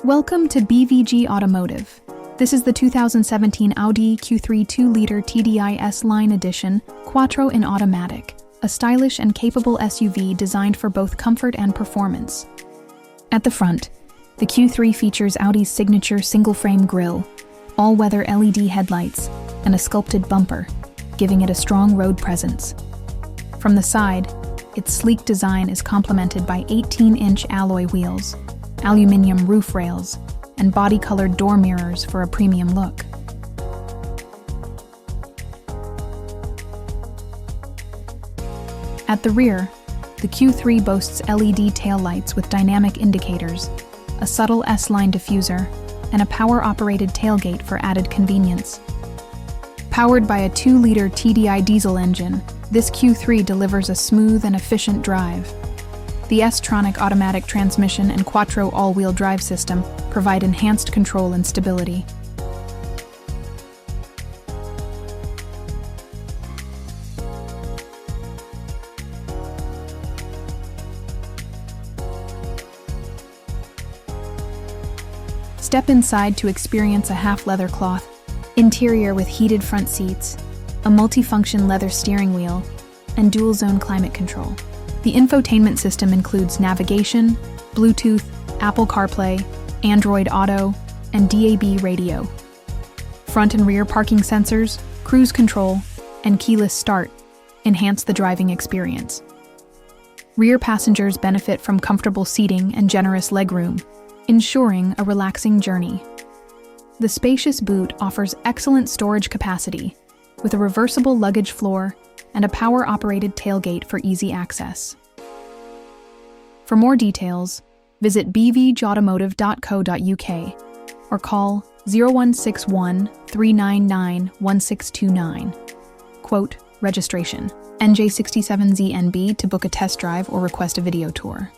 Welcome to BVG Automotive. This is the 2017 Audi Q3 2-liter TDI S line edition, Quattro in automatic, a stylish and capable SUV designed for both comfort and performance. At the front, the Q3 features Audi's signature single-frame grille, all-weather LED headlights, and a sculpted bumper, giving it a strong road presence. From the side, its sleek design is complemented by 18-inch alloy wheels, aluminum roof rails, and body-colored door mirrors for a premium look. At the rear, the Q3 boasts LED taillights with dynamic indicators, a subtle S-line diffuser, and a power-operated tailgate for added convenience. Powered by a 2-liter TDI diesel engine, this Q3 delivers a smooth and efficient drive. The S Tronic automatic transmission and quattro all-wheel drive system provide enhanced control and stability. Step inside to experience a half-leather cloth interior with heated front seats, a multifunction leather steering wheel, and dual-zone climate control. The infotainment system includes navigation, Bluetooth, Apple CarPlay, Android Auto, and DAB radio. Front and rear parking sensors, cruise control, and keyless start enhance the driving experience. Rear passengers benefit from comfortable seating and generous legroom, ensuring a relaxing journey. The spacious boot offers excellent storage capacity, with a reversible luggage floor and a power-operated tailgate for easy access. For more details, visit bvgautomotive.co.uk or call 0161 399 1629. Quote, registration, NJ67ZNB to book a test drive or request a video tour.